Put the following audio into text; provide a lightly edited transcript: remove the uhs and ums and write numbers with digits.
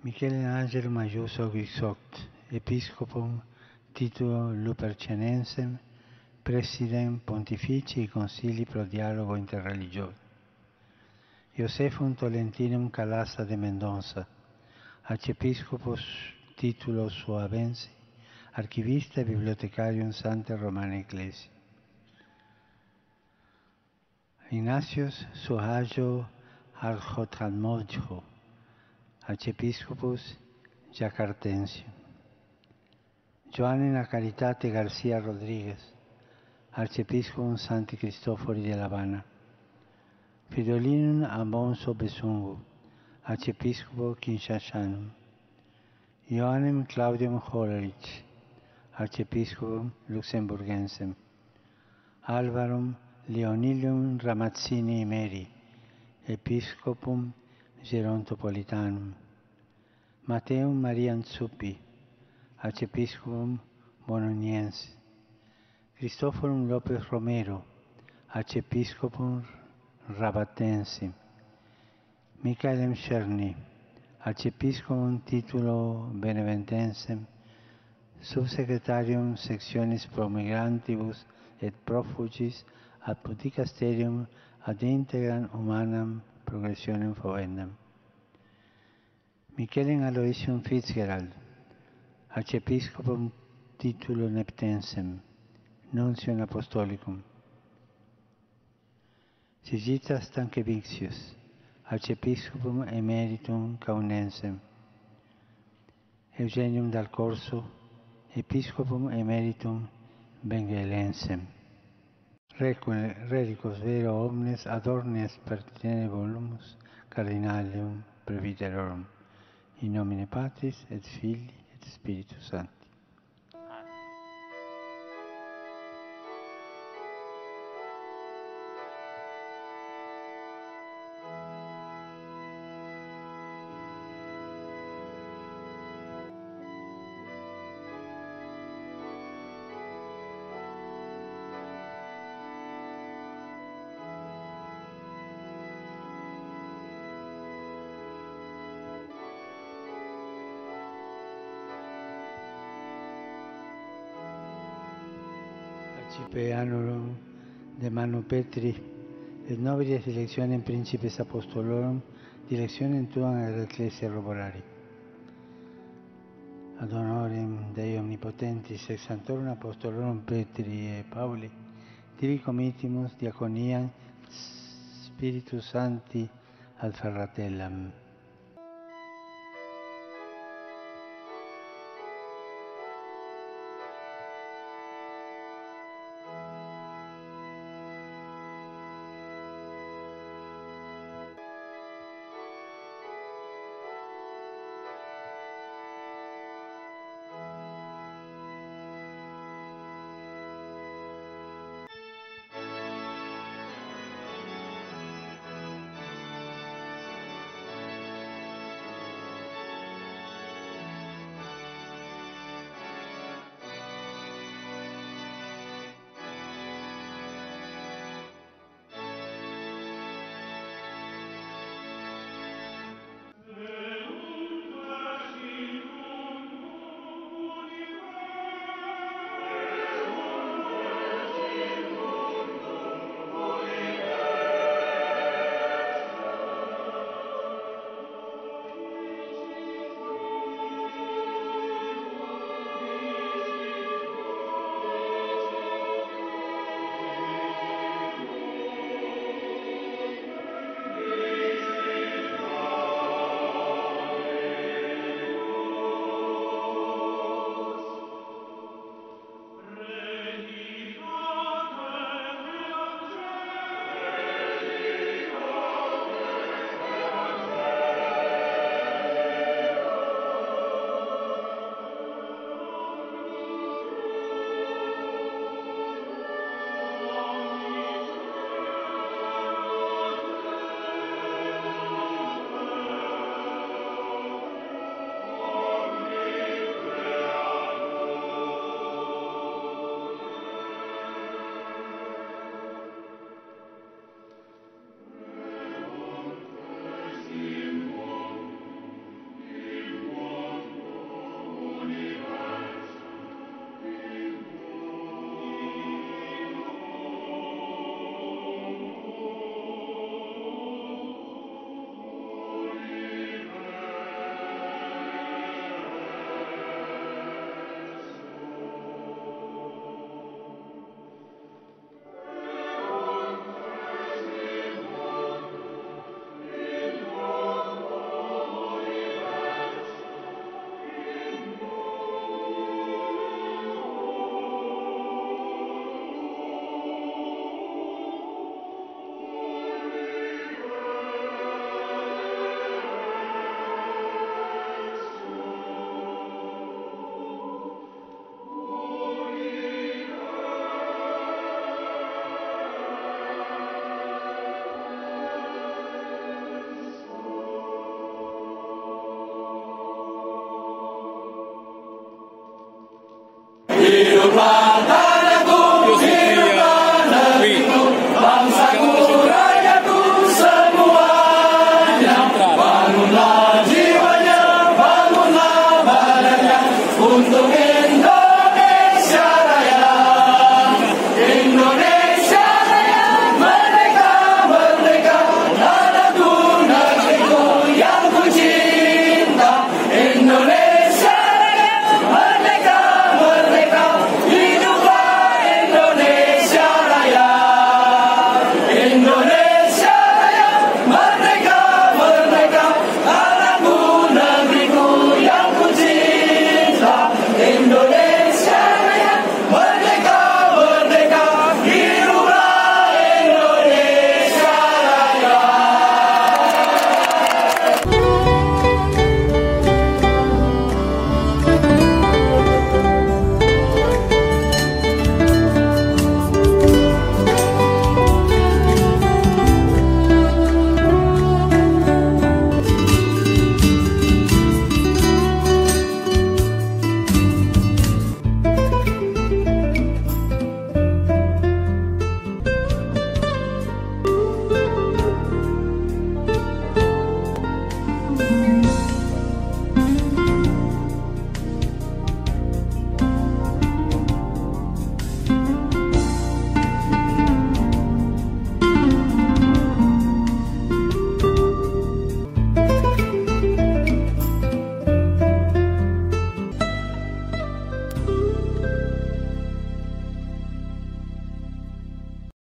Michelangelo Maiuso Guixoct, Episcopum, titulo Lupercianensem, President Pontifici Concili pro Dialogo Interreligioso. Iosefum Tolentinum Calassa de Mendoza, Archiepiscopus titulo Suabensi, Archivista e Bibliotecarium Santa Romana Ecclesia. Ignatius Suhajo Arjotalmojo, Archiepiscopus Jacartensium. Joanna Caritate García Rodríguez, Archiepiscopum Santi Cristofori de La Habana. Fidolinum Alonso Besungu, Archiepiscopo Kinshashanum. Ioannem Claudium Hollerich, Archiepiscopum Luxemburgensem. Alvarum Leonilium Ramazzini Meri, Episcopum Gerontopolitanum. Matteum Marian Zuppi, Archiepiscopum Bononiense. Cristoforum Lopez Romero, Archiepiscopum Rabatense. Michaelem Cerny, Archiepiscopum titulo Beneventensem, Subsecretarium Sectionis pro Migrantibus et Profugis ad Pudicasterium ad integram humanam progressionem foendam. Michelem Aloysium Fitzgerald, Archiepiscopum titulo Neptensem, Nuncium Apostolicum. Sigitas Stankevixius, Archiepiscopum Emeritum Caunensem. Eugenium Dal Corso, Episcopum Emeritum Benguelensem. Relicos vero omnes adornes pertinere volumus cardinalium presbyterorum. In nomine Patris et Filii et Spiritus Sancti. Cipeanorum de Manu Petri, et nobiles electionem principes apostolorum, directionem tuam ad ecclesia roborari. Ad honorem Dei omnipotentis, ex sanctorum apostolorum Petri e Pauli, tibi committimus diaconiam Spiritus Sancti ad fratellam.